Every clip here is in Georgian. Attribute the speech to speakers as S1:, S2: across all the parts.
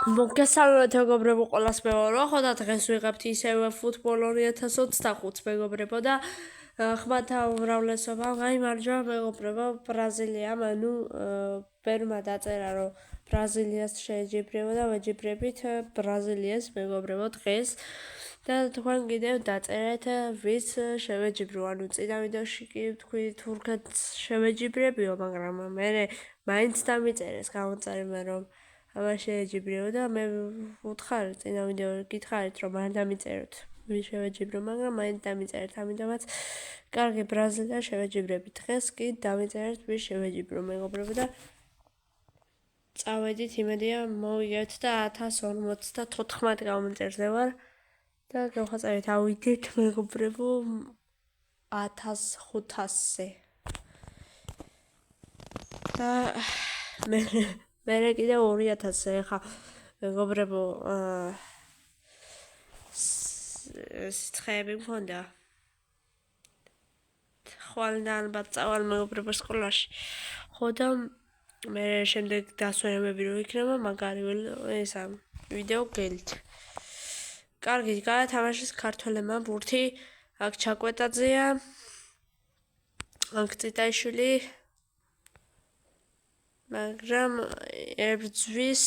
S1: მოგესალმებით მეგობრებო, ყველას მეორო, ხო და დღეს ვიღებთ ისევ ფუტბოლ 2025 მეგობრებო და ხმათა უმრავლესობა გაიმარჯვა მეგობრებო, ბრაზილიამ, ანუ ბერმა დაწერა რომ ბრაზილიას შეეჯიბრება და ვეჯიბრებით ბრაზილიას მეგობრებო დღეს და თქვენ კიდევ დაწერეთ ვის შევეჯიბრო, ანუ წინა ვიდეოში კი თქვი თურქეთს შევეჯიბრებიო, მაგრამ მე მაინც დამიწერეს გამოწერება რომ აბა შეეჯიბრიო და მე ვუთხარ წინა ვიდეოში გითხარით რომ არ დამიწეროთ ვის შევეჯიბრო, მაგრამ მაინც დამიწერეთ, ამიტომაც კარგი ბრაზილია შევეჯიბრებით. დღეს კი დამიწერეთ ვის შევეჯიბრო მეგობრებო და წავედით, იმედია მოვიგებთ და 1054 გამომწერზე ვარ და გავხაწევით ავიდეთ მეგობრებო 1500-ზე და მე კიდე 2000-ზე ხა მეგობრებო სიცხეები მქონდა ხვალიდან ბაწავალ მეგობრებო სკოლაში ხო და მე შემდეგ დასვენებები რო იქნება მაგარი ესა ვიდეო გელით კარგი გაათამაშეს ქართველებმა ბურთი აქ ჩაკვეტაძეა აქ წიტაიშვილი მაგრამ ერძვის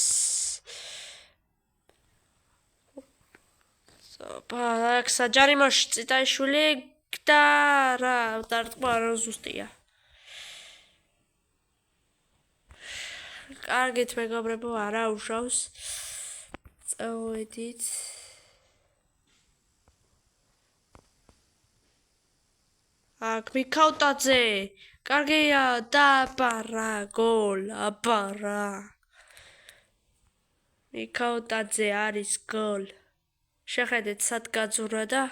S1: აქ საჯარიმოში წიტაიშვილი და რა დარტყმა რა ზუსტია კარგით მეგობრებო არა უშავს წავედით აქ მიქაუტაძე კარგია და აბარა გოლ აბარა მიქაუტაძე არის გოლ შეხედეთ სად გაძურა და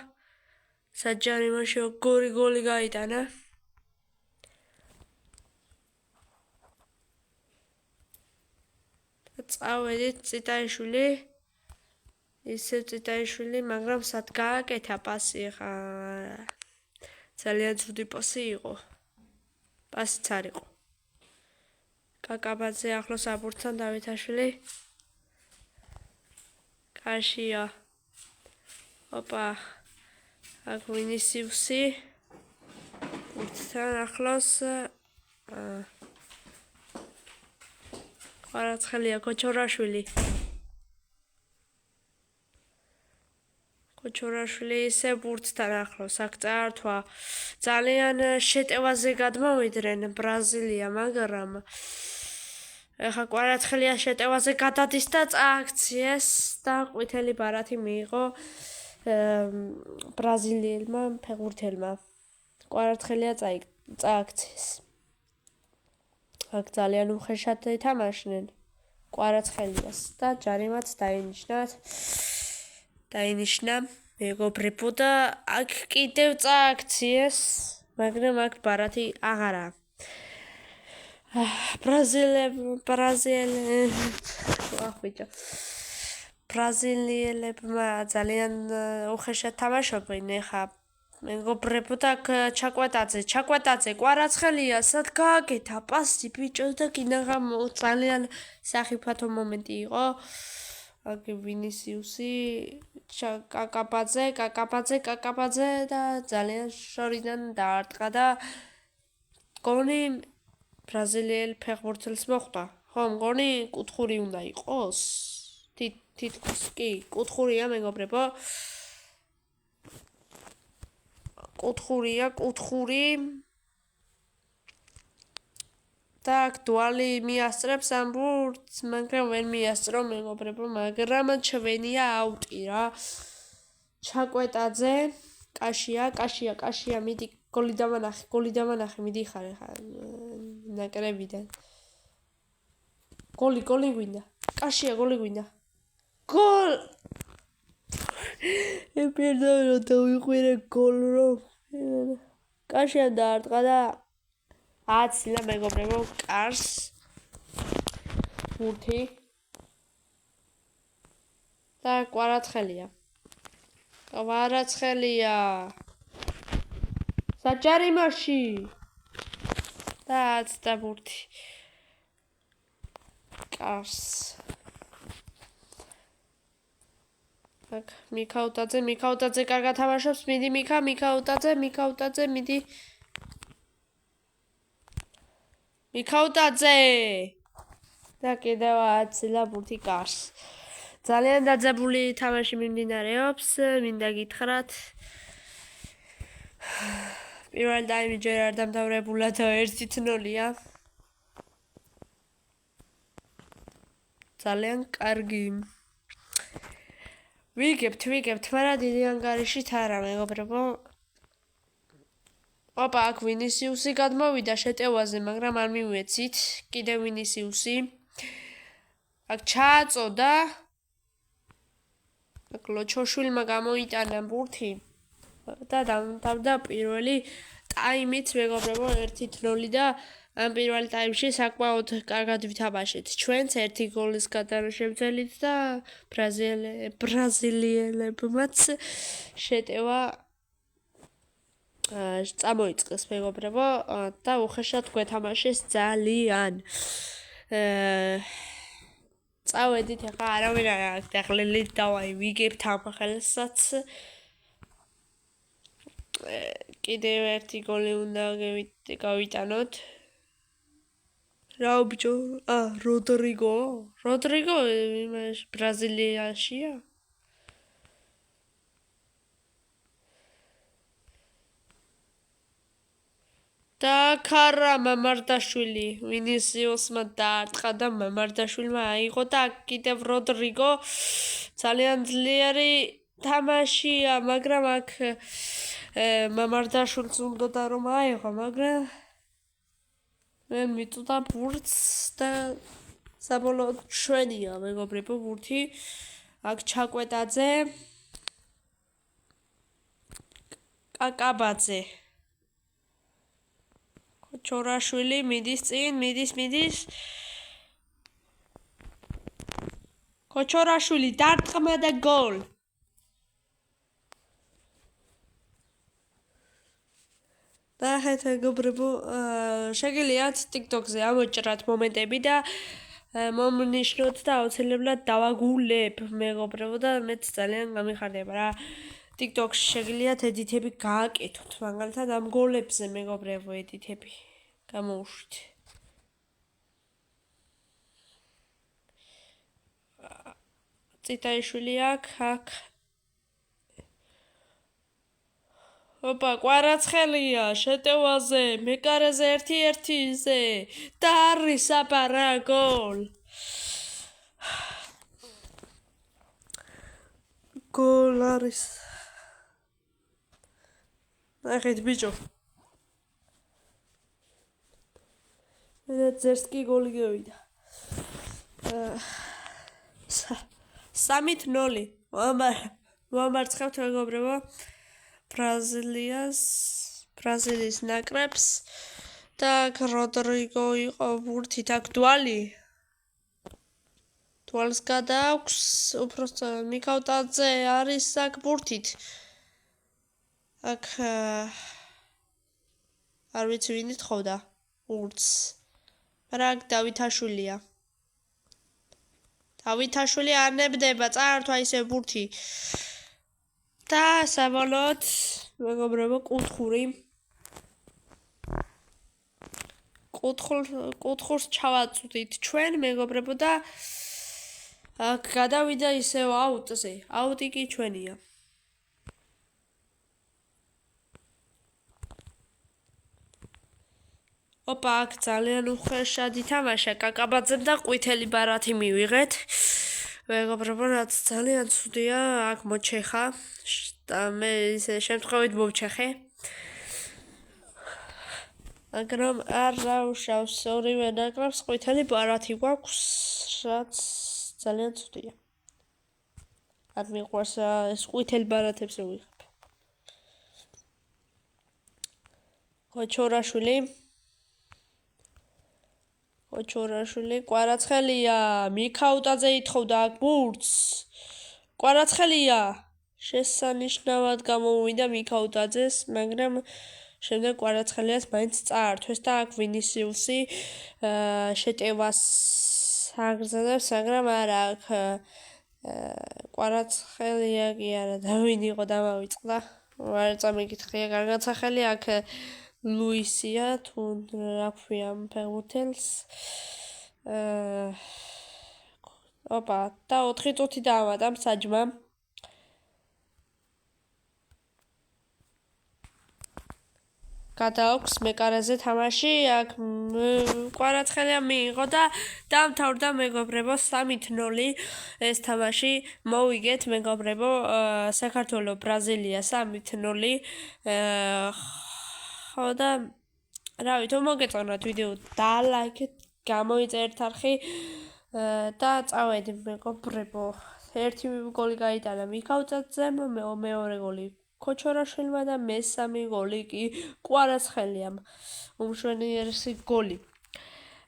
S1: საჯარიმოში გოლი გაიტანა წავედით წიტაიშვილი ისევ წიტაიშვილი მაგრამ სად გააკეთა პასი ხა ძალიან ცუდი პასი იყო პასიც არ იყო კაკაბაძე ახლოს აბურთთან დავითაშვილი კაშია ოპა აქ ვინისიუსი ბურთთან ახლოს ყვარაცხელია კოჩორაშვილი ისე ბურთთან ახლოს აქ წაართვა ძალიან შეტევაზე გადმოვიდნენ ბრაზილია მაგრამ ეხა ყვარაცხელია შეტევაზე გადადის და წააქციეს და ყვითელი ბარათი მიიღო ბრაზილიელმა ფეხბურთელმა ყვარაცხელია წააქციეს აქ ძალიან უხეშად ეთამაშნენ ყვარაცხელიას და ჯარიმაც დაინიშნა მეგობრებო და აქ კიდევ წააქციეს მაგრამ აქ ბარათი აღარა ბრაზილიელებმა ძალიან უხეშად თამაშობენ ეხა მეგობრებო და ჩაკვეტაძე ყვარაცხელია სად გააკეთა პასი ბიჭო და კიდევ ძალიან სახიფათო მომენტი იყო აქ ვინისიუსი კაკაბაძე და ძალიან შორიდან დაარტყა და გონი ბრაზილიელ ფეხბურთელს მოხვდა ხო მგონი კუთხური უნდა იყოს თითქოს კი კუთხურია მეგობრებო კუთხური და აქტუალი მიასწრებს ამ ბურთს მაგრამ ვერ მიასწრო მეგობრებო მაგრამ ჩვენია აუტი რა ჩაკვეტაძე კაშია მიდი გოლი დამანახე მიდი ხარ ხა ნაკრებიდან გოლი გვინდა კაშია გოლი გვინდა გოლ ეპერდარო დავიყვირე გოლ რომ კაშია დაარტყა და აცილა მეგობრებო კარს ბურთი და ყვარაცხელია საჯარიმოში და აცდა ბურთი კარს აქ მიქაუტაძე კარგად თამაშობს, მიდი მიქაუტაძე, მიდი მიქაუტაძე და კიდევ აცილა ბურთი კარს. ძალიან დაძაბული თამაში მიმდინარეობს, მინდა გითხრათ. პირველ ტაიმი ჯერ არ დამთავრებულა და 1-0-ია. ძალიან კარგი. ვიგებთ, მაგრამ დიდი ანგარიშით არა, მეგობრებო. ოპა, აქ ვინისიუსი გადმოვიდა შეტევაზე, მაგრამ არ მივეცით. კიდევ ვინისიუსი. აქ ჩააწოდა. აქ ლოჩოშვილმა გამოიტანა ბურთი და დამთავრდა პირველი ტაიმიც, მეგობრებო, 1-0 და ამ პირველ ტაიმში საკმაოდ კარგად ვითამაშეთ. ჩვენც 1 გოლის გატანა შემცველით და ბრაზილიელებმაც შეტევა წამოიწყეს, მეგობრებო, და უხეშად გვეთამაშეს ძალიან. წავედით, ახლა არავინ არ აქვს დაღლილი, დავაი ვიგებთ ამ ხელსაც. კიდევ 1 გოლი უნდა გავიტანოთ. რა ბიჭო? როდრიგო ბრაზილიაშია? და ქარა მამარდაშვილი ვინისიუსმა დაარტყა და მამარდაშვილმა აიღო და კიდევ როდრიგო ძალიან ძლიერი თამაშია, მაგრამ აქ მამარდაშვილს უნდა რომ აიღო, მაგრამ მე მიწუდა ბურთს და საბოლოოდ ჩვენია, მეგობრებო, ბურთი. აქ ჩაკვეტაძე, კაკაბაძე. ჩორაშვილი მიდის წინ, მიდის. ქოჩორაშვილი დარტყმა და გოლ. ნახეთ, მეგობრებო, შეგიძლიათ TikTok-ზე ამოჭრათ მომენტები და მომნიშნოთ და აუცილებლად დავაგულებ, მეგობრებო, და მეც ძალიან გამიხარდება რა. TikTok-ში შეგიძლიათ ედიტები გააკეთოთ, მაგალითად ამ გოლებზე, მეგობრებო, ედიტები გამოუშვით. წითაიშვილი აქ. ოპა, კვარაცხელია შეტევაზე, მეკარეზე 1-1-ზე და არის აბარა გოლ. გოლ არის. ნახეთ ბიჭო. ზერს კი გოლი გავიდა. 3-0. მომარცხებთ, მეგობრებო. ბრაზილიის ნაკრებს და როდრიგო იყო ბურთით, აქ დვალს გადააქვს, უბრალოდ მიქაუტაძე არის აქ ბურთით. აქ არ ვიცი ვინ ითხოვდა ბურთს, მაგრამ აქ დავითაშვილია. დავითაშვილი ანებდება, წაართვა ისე ბურთი. და საბოლოოდ, მეგობრებო, კუთხურს ჩავაწვდით ჩვენ, მეგობრებო, და აქ გადავიდა ისევ აუტზე. აუტი კი ჩვენია. ოპა, აქ ძალიან უხეშად ითამაშა კაკაბაძემ და ყვითელი ბარათი მივიღეთ. მეგობრებო, რაც ძალიან ცუდია, აქ მოჩეხა და მე ისე შემთხვევით მოვჩეხე. მაგრამ არ დაუშავს ორივე ნაკრებს ყვითელი ბარათი გვაქვს, რაც ძალიან ცუდია. არ მიყვარს ეს ყვითელი ბარათებს ვიღებ. ქოჩორაშვილი, კვარაცხელია, მიქაუტაძე ითხოვდა აქ ბურთს. კვარაცხელია, შესანიშნავად გამოვიდა მიქაუტაძეს, მაგრამ შემდეგ კვარაცხელიას მაინც წაართვეს და აქ ვინისიუსი შეტევას აგრძელებს, მაგრამ არა, აქ კვარაცხელია კი არა და ვინ იყო დამავიწყდა არ წამიკითხია კარგად სახელი აქ ლუისია თუ რა ქვია ამ ფეხბურთელს ოპა და 4 წუთი დაავადამ საჯმა გადააქვს მეკარაზე თამაში აქ კვარაცხელია მიიღო და დამთავრდა მეგობრებო 3-0 ეს თამაში მოვიგეთ მეგობრებო საქართველო ბრაზილია 3-0 ხო და რავი თუ მოგეწონათ ვიდეო დალაიქეთ გამოიწერთ არხი და წავედი მეგობრებო ერთი გოლი გაიტანა მიქავწაძემ მეორე გოლი ქოჩორაშვილმა და მესამე გოლი კი კვარაცხელიამ უმშვენიერესი გოლი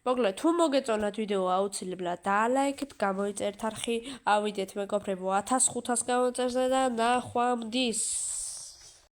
S1: მოკლედ თუ მოგეწონათ ვიდეო აუცილებლად დალაიქეთ გამოიწერთ არხი ავიდეთ მეგობრებო 1500 გამოწერზე და ნახვამდის